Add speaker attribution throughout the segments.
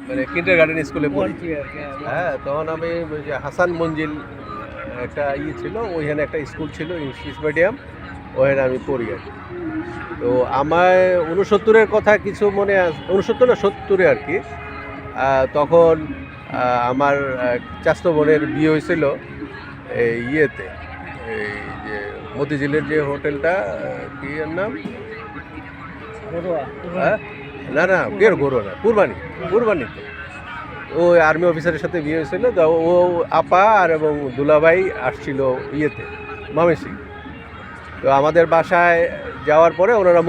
Speaker 1: মানে কিন্ডারগার্টেন স্কুলে পড়ি। হ্যাঁ, তখন আমি ওই যে হাসান মঞ্জিল একটা ছিল, ওইখানে একটা স্কুল ছিল ইংলিশ মিডিয়াম, ওখানে আমি পড়ি আর কি। তো আমার 69-এর কথা কিছু মনে আছে, 69 না 70-এ আর কি। তখন আমার চাচাতো বোনের বিয়ে হয়েছিল এই ইয়েতে, এই যে মতিঝিলের যে হোটেলটা, কি এর নাম? হ্যাঁ, না না, কের ঘোরো না, কুরবানিতে ওই আর্মি অফিসারের সাথে বিয়ে হয়েছিল। তো ও আপা আর এবং দুলাভাই আসছিল ইয়েতে, ময়মনসিং। তো আমাদের বাসায় যাওয়ার পরে ওনারা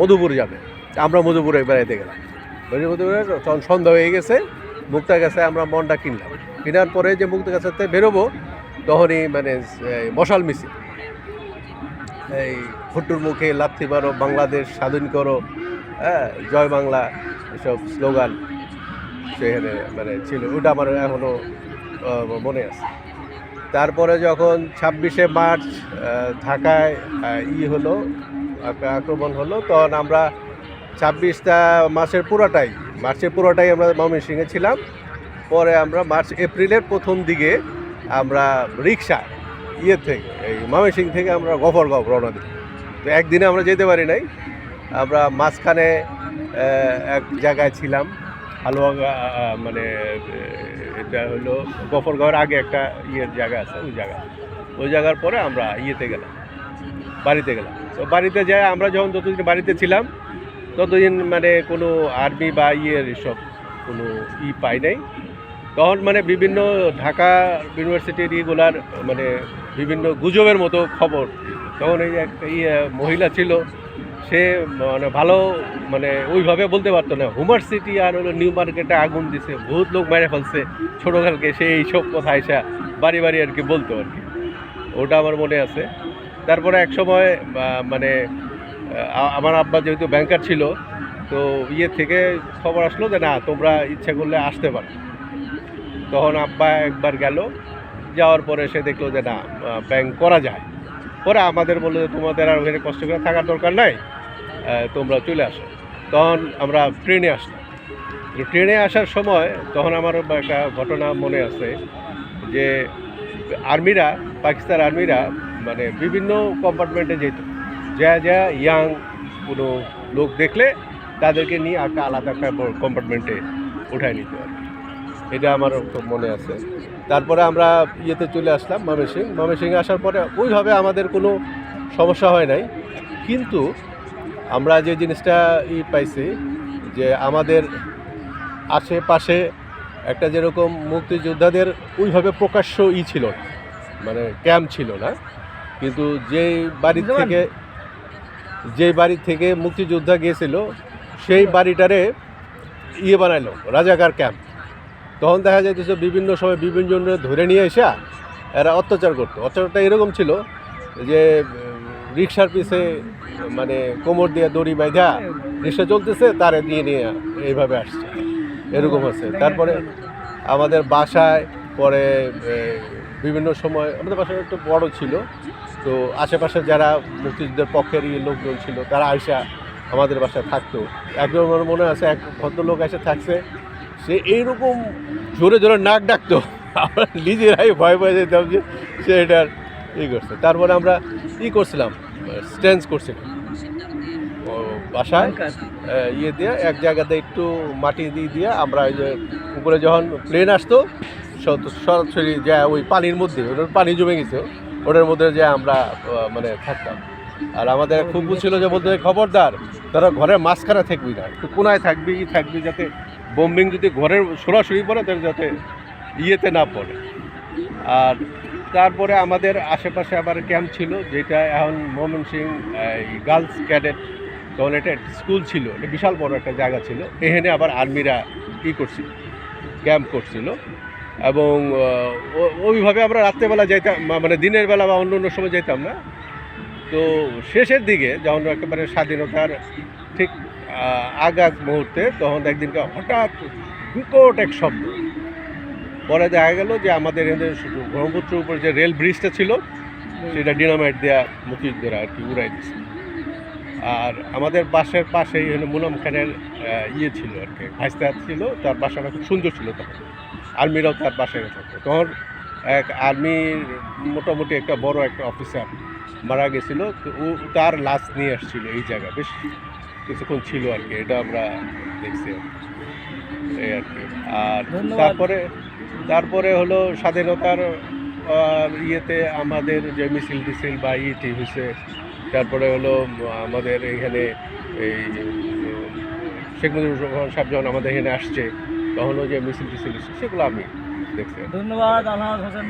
Speaker 1: মধুপুর যাবে, আমরা মধুপুরে বেড়াইতে গেলাম। মধুপুরে তখন সন্ধ্যা হয়ে গেছে, মুক্তা গাছে আমরা মনটা কিনলাম। কেনার পরে যে মুক্তা গাছাতে বেরোবো, তখনই মানে মশাল মিছিল, এই ভুট্টুর মুখে লাথি মারো, বাংলাদেশ স্বাধীন করো, হ্যাঁ, জয় বাংলা, এসব স্লোগান সেখানে মানে ছিল। ওটা আমার এখনও মনে আছে। তারপরে যখন 26শে মার্চ ঢাকায় হলো, আক্রমণ হলো, তখন আমরা 26টা মার্চের পুরোটাই আমরা ময়মনসিংহে ছিলাম। পরে আমরা এপ্রিলের প্রথম দিকে আমরা রিক্সা থেকে এই ময়মনসিংহ থেকে আমরা গফরগাঁও রওনা দিই। তো একদিনে আমরা যেতে পারি নাই, আমরা মাঝখানে এক জায়গায় ছিলাম, হালুয়া, মানে এটা হলো গফরগাঁওয়ের আগে একটা জায়গা আছে, ওই জায়গার পরে আমরা বাড়িতে গেলাম। তো বাড়িতে যাই, আমরা যখন যতদিন বাড়িতে ছিলাম ততদিন মানে কোনো আর্মি বা এসব কোনো পাই নাই। তখন মানে বিভিন্ন ঢাকা ইউনিভার্সিটির এগুলার মানে বিভিন্ন গুজবের মতো খবর। তখন এই একটা মহিলা ছিল, সে মানে ভালো মানে ওইভাবে বলতে পারতো না, হুমার সিটি আর হলো নিউ মার্কেটে আগুন দিছে, বহুত লোক মেরে ফেলছে ছোটোকালকে, সে এইসব কথা এসা বাড়ি আর কি বলতো আর কি। ওটা আমার মনে আছে। তারপরে এক সময় মানে আমার আব্বা যেহেতু ব্যাংকার ছিল, তো থেকে খবর আসলো যে না, তোমরা ইচ্ছা করলে আসতে পারো। তখন আব্বা একবার গেল, যাওয়ার পরে সে দেখলো যে না, ব্যাংক করা যায়। পরে আমাদের বললো যে তোমাদের আর ওখানে কষ্ট করে থাকার দরকার নাই, তোমরা চলে আসো। তখন আমরা ট্রেনে আসলাম। ট্রেনে আসার সময় তখন আমার একটা ঘটনা মনে আছে যে পাকিস্তান আর্মিরা মানে বিভিন্ন কম্পার্টমেন্টে যেত, যা ইয়াং কোনো লোক দেখলে তাদেরকে নিয়ে একটা আলাদা একটা কম্পার্টমেন্টে উঠায় নিত আর কি। এটা আমার খুব মনে আছে। তারপরে আমরা চলে আসলাম ময়মনসিংহে আসার পরে ওইভাবে আমাদের কোনো সমস্যা হয় নাই। কিন্তু আমরা যে জিনিসটা পাইছি যে আমাদের আশেপাশে একটা যেরকম মুক্তিযোদ্ধাদের ওইভাবে প্রকাশ্য ছিল না, মানে ক্যাম্প ছিল না। কিন্তু যেই বাড়ি থেকে মুক্তিযোদ্ধা গিয়েছিল, সেই বাড়িটারে বানাইলো রাজাকার ক্যাম্প। তখন দেখা যাইতেছে বিভিন্ন সময় বিভিন্ন জনের ধরে নিয়ে এসে এরা অত্যাচার করতো। অত্যাচারটা এরকম ছিল যে রিক্সার পিছে মানে কোমর দিয়ে দড়ি বাঁধা, রিক্সা চলতেছে, তারে নিয়ে এইভাবে আসছে, এরকম আছে। তারপরে আমাদের বাসায় পরে বিভিন্ন সময় আমাদের বাসায় একটু বড় ছিল, তো আশেপাশে যারা মুক্তিযুদ্ধের পক্ষের লোকজন ছিল তারা আইসা আমাদের বাসায় থাকতো। একজন আমার মনে আছে, এক ভদ্রলোক এসে থাকছে, সে এইরকম জোরে জোরে নাক ডাকতো, আমরা নিজেরাই ভয় যেতাম যে সে এটার করছে। তারপরে আমরা করছিলাম, স্ট্যান্স করছিলাম বাসায় দিয়ে এক জায়গাতে একটু মাটি দিয়ে আমরা ওই যে উপরে যখন প্লেন আসতো সরাসরি যা ওই পানির মধ্যে, ওটার পানি জমে গেছে, ওটার মধ্যে যে আমরা মানে থাকতাম। আর আমাদের ফুপু ছিল যে বলতে, খবরদার তারা ঘরের মাঝখানে থাকবি না, একটু কোনায় থাকবি যাতে বোম্বিং যদি ঘরের সরাসরি পড়ে তাহলে যাতে না পড়ে। আর তারপরে আমাদের আশেপাশে আবার ক্যাম্প ছিল, যেটা এখন ময়মনসিংহ গার্লস ক্যাডেট, তখন এটা স্কুল ছিল, এটা বিশাল বড় একটা জায়গা ছিল। এখানে আবার আর্মিরা করছিল, ক্যাম্প করছিল। এবং ওইভাবে আমরা রাত্রেবেলা যাইতাম, মানে দিনের বেলা বা অন্য সময় যাইতাম না। তো শেষের দিকে যখন একেবারে স্বাধীনতার ঠিক আগাগ মুহূর্তে, তখন একদিনকে হঠাৎ বিকট এক শব্দ, পরে দেখা গেল যে আমাদের ব্রহ্মপুত্রের উপর যে রেল ব্রিজটা ছিল সেটা ডিনামাইট দেওয়া মুক্তিযোদ্ধারা আর কি উড়াই দিচ্ছে। আর আমাদের বাসের পাশেই মুনাম খানের ইয়ে ছিল আর কি, ভাইস্তা ছিল, তার বাসাটা খুব সুন্দর ছিল তখন। আর্মিরাও তার বাসায় থাকতো তখন। এক আর্মির মোটামুটি একটা বড় একটা অফিসার মারা গেছিল, তো ও তার লাশ নিয়ে আসছিল এই জায়গায়, বেশ কিছুক্ষণ ছিল আর কি, এটা আমরা দেখছি আর কি। এই আর কি। আর
Speaker 2: ধন্যবাদ।
Speaker 1: তারপরে হলো স্বাধীনতার ইয়েতে আমাদের যে মিছিল টিছিল বা ইয়েটি হয়েছে, তারপরে হলো আমাদের এখানে এই শেখ মুজিবুর রহমান সাহেব যখন আমাদের এখানে আসছে, তখনও যে মিছিল টিছিল সেগুলো আমি দেখছি।
Speaker 2: ধন্যবাদ আলহাজ হোসেন।